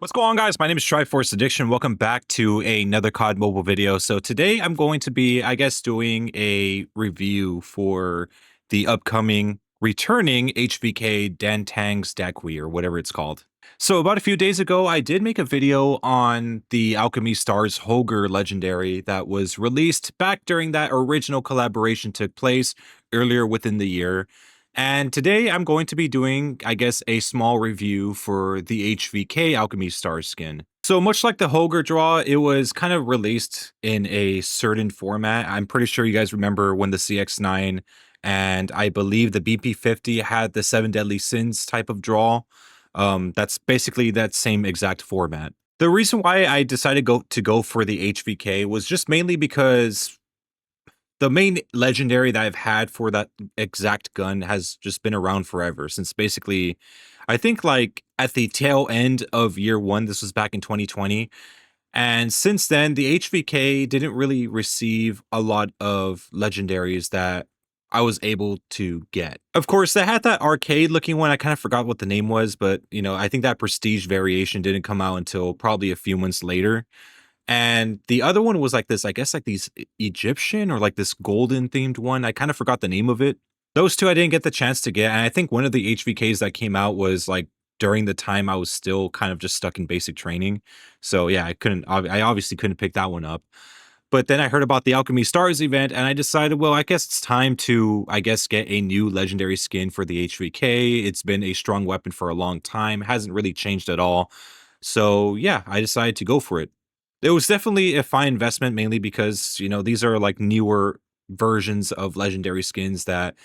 What's going on, guys? My name is Triforce Addiction. Welcome back to another COD mobile video. So today I'm going to be, doing a review for the upcoming returning HVK Dantang's Dakwi, or whatever it's called. So about a few days ago, I did make a video on the Alchemy Stars Hvk Legendary that was released back during that original collaboration took place earlier within the year. And today I'm going to be doing, a small review for the HVK Alchemy Stars skin. So much like the Hvk draw, it was kind of released in a certain format. I'm pretty sure you guys remember when the CX9 and I believe the BP50 had the 7 Deadly Sins type of draw. That's basically that same exact format. The reason why I decided to go for the HVK was just mainly because the main legendary that I've had for that exact gun has just been around forever, since basically, I think like at the tail end of year one, this was back in 2020. And since then, the HVK didn't really receive a lot of legendaries that I was able to get. Of course, they had that arcade looking one. I kind of forgot what the name was, but I think that prestige variation didn't come out until probably a few months later. And the other one was like this, I guess like these Egyptian or like this golden themed one. I kind of forgot the name of it. Those two I didn't get the chance to get. And I think one of the HVKs that came out was like during the time I was still kind of just stuck in basic training. So yeah, I obviously couldn't pick that one up. But then I heard about the Alchemy Stars event and I decided, well, I guess it's time to, get a new legendary skin for the HVK. It's been a strong weapon for a long time, hasn't really changed at all. So yeah, I decided to go for it. It was definitely a fine investment, mainly because, these are like newer versions of legendary skins that,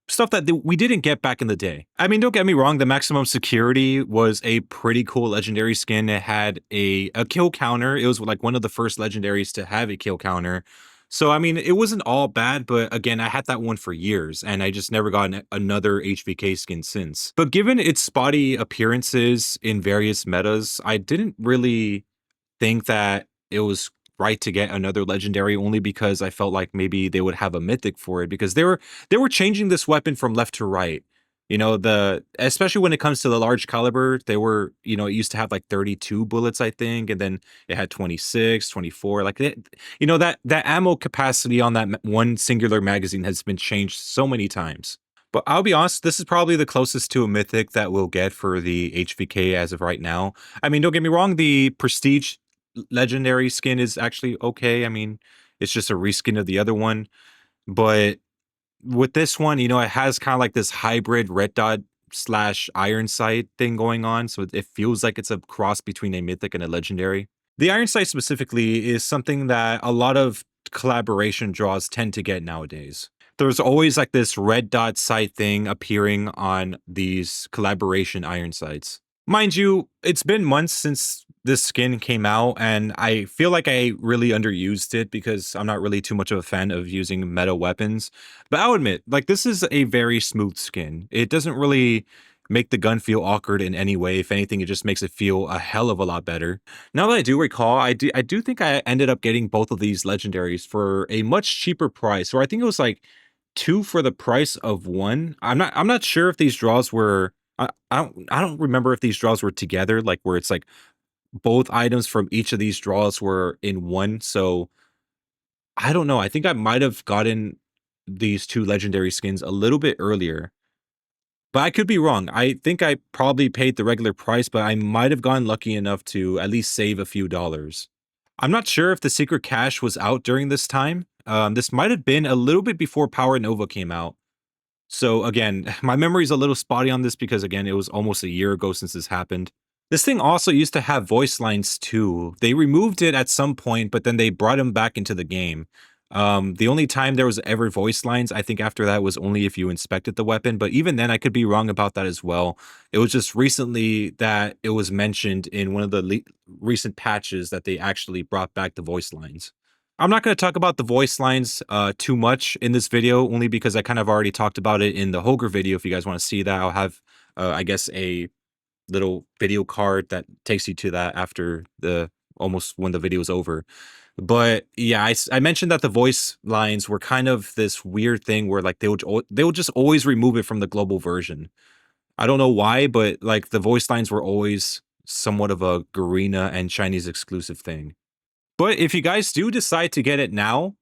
stuff that we didn't get back in the day. I mean, don't get me wrong, the maximum security was a pretty cool legendary skin. It had a kill counter. It was like one of the first legendaries to have a kill counter. So, I mean, it wasn't all bad, but again, I had that one for years and I just never got another HVK skin since. But given its spotty appearances in various metas, I didn't really think that it was right to get another legendary, only because I felt like maybe they would have a mythic for it, because they were changing this weapon from left to right. Especially when it comes to the large caliber, they were, it used to have like 32 bullets, I think, and then it had 26, 24. Like that ammo capacity on that one singular magazine has been changed so many times. But I'll be honest, this is probably the closest to a mythic that we'll get for the HVK as of right now. I mean, don't get me wrong, the prestige legendary skin is actually okay. I mean, it's just a reskin of the other one. But with this one, it has kind of like this hybrid red dot slash iron sight thing going on. So it feels like it's a cross between a mythic and a legendary. The iron sight specifically is something that a lot of collaboration draws tend to get nowadays. There's always like this red dot sight thing appearing on these collaboration iron sights. Mind you, it's been months since this skin came out, and I feel like I really underused it because I'm not really too much of a fan of using meta weapons. But I'll admit, like, this is a very smooth skin. It doesn't really make the gun feel awkward in any way. If anything, it just makes it feel a hell of a lot better. Now that I do recall, I do think I ended up getting both of these legendaries for a much cheaper price, or I think it was like two for the price of one. I'm not sure if these draws were I don't remember if these draws were together, like where it's like both items from each of these draws were in one. So I don't know. I think I might have gotten these two legendary skins a little bit earlier, but I could be wrong. I think I probably paid the regular price, but I might have gotten lucky enough to at least save a few dollars. I'm not sure if the secret cache was out during this time. This might have been a little bit before Power Nova came out. So again, my memory is a little spotty on this because again, it was almost a year ago since this happened. This thing also used to have voice lines too. They removed it at some point, but then they brought them back into the game. The only time there was ever voice lines, I think after that was only if you inspected the weapon, but even then I could be wrong about that as well. It was just recently that it was mentioned in one of the recent patches that they actually brought back the voice lines. I'm not going to talk about the voice lines too much in this video, only because I kind of already talked about it in the Hvk video. If you guys want to see that, I'll have, a little video card that takes you to that after almost when the video is over. But yeah, I mentioned that the voice lines were kind of this weird thing where like they would just always remove it from the global version. I don't know why, but like the voice lines were always somewhat of a Garena and Chinese exclusive thing. But if you guys do decide to get it now,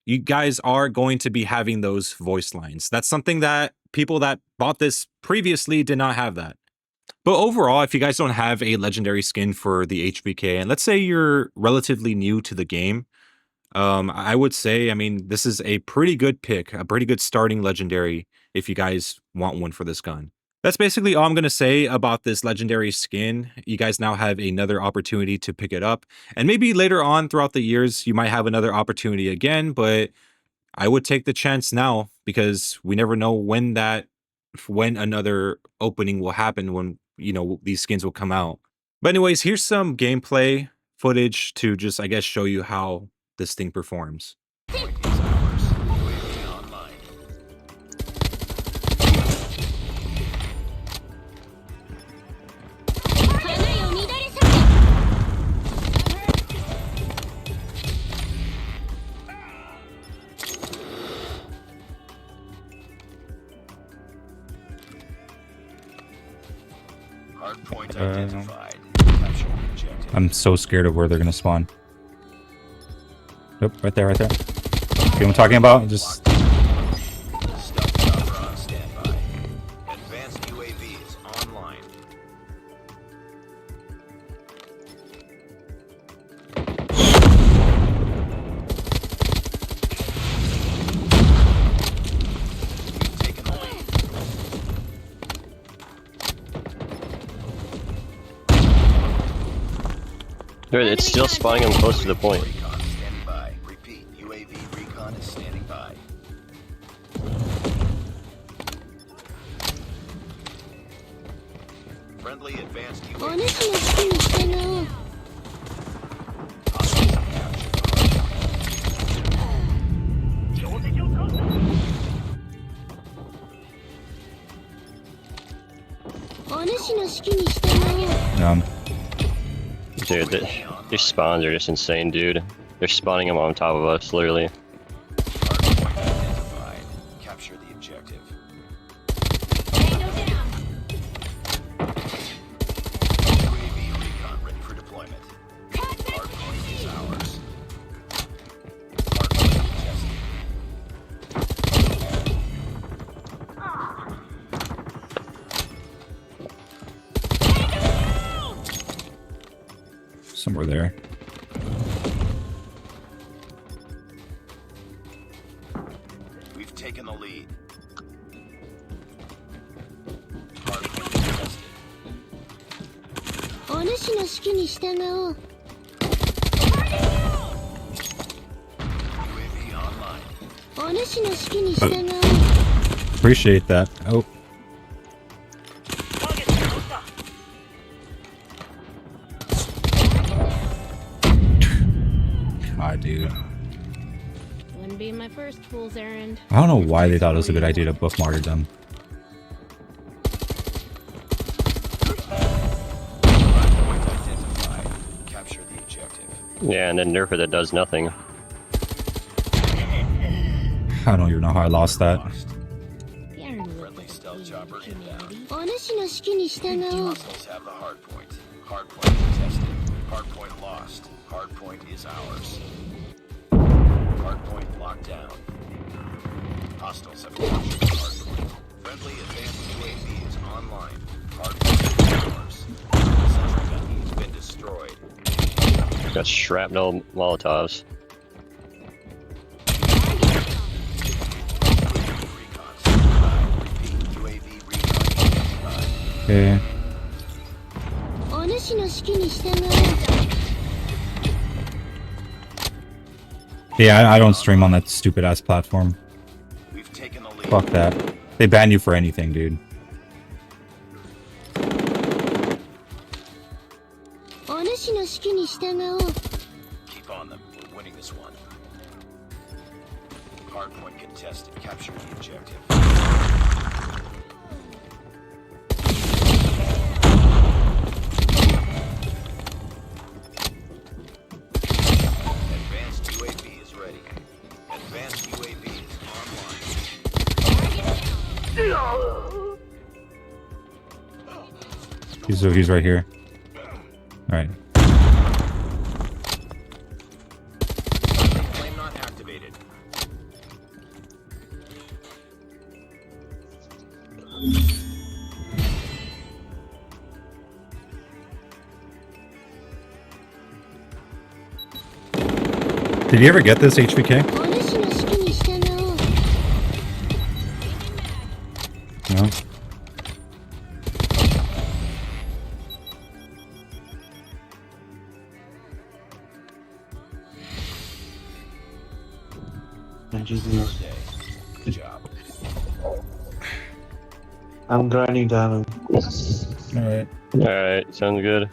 you guys are going to be having those voice lines. That's something that people that bought this previously did not have that. But overall, if you guys don't have a legendary skin for the HVK, and let's say you're relatively new to the game, I would say, I mean, this is a pretty good pick, a pretty good starting legendary if you guys want one for this gun. That's basically all I'm going to say about this legendary skin. You guys now have another opportunity to pick it up. And maybe later on throughout the years, you might have another opportunity again, but I would take the chance now because we never know when another opening will happen, when, you know, these skins will come out. But anyways, here's some gameplay footage to just, I guess, show you how this thing performs. I'm so scared of where they're gonna spawn. Nope, right there, right there. See what I'm talking about? Just Stealth chopper on standby. Advanced UAVs online. You've taken the lead. Dude, it's still spawning them close to the point. Recon standing by. Repeat, UAV recon is standing by. Friendly advanced UAV. Hostiles have captured the Dude, these spawns are just insane, dude. They're spawning them on top of us, literally. hardpoint identified. Capture the objective. UAV recon ready for deployment. Hardpoint is ours. Hardpoint contested. somewhere there. We've taken the lead. Hardpoint contested. お主の指揮に従おう。 UAV online. お主の指揮に従おう。 Appreciate that. Oh. God, dude. Wouldn't be my first fool's errand. I don't know why they thought it was a good idea to bookmark them. Hardpoint identified. Capture the objective. Yeah, and then nerf it that does nothing. I don't even know how I lost that. Friendly stealth chopper inbound. お主の指揮に従おう。 Hostiles have the hardpoint. Hardpoint contested. Hardpoint lost. Hardpoint is ours. Hardpoint locked down. Hostiles have captured the hardpoint. Friendly advanced UAV is online. Hardpoint is ours. Sentry gun has been destroyed. Got shrapnel Molotovs. Recon standby. Repeat, UAV recon standby. Okay. お主の指揮に従おう。 Yeah, I don't stream on that stupid ass platform. We've taken the lead. Fuck that. They ban you for anything, dude. お主の指揮に従おう。 Keep on them. We're winning this one. Hardpoint contested. Capture the objective. Advanced UAV is ready. Advanced UAV is online. He's right here. Alright. Flame not activated. Did you ever get this, HVK? お主の指揮に従おう。 No. Thursday. Good job. I'm grinding down. Alright. Alright, sounds good.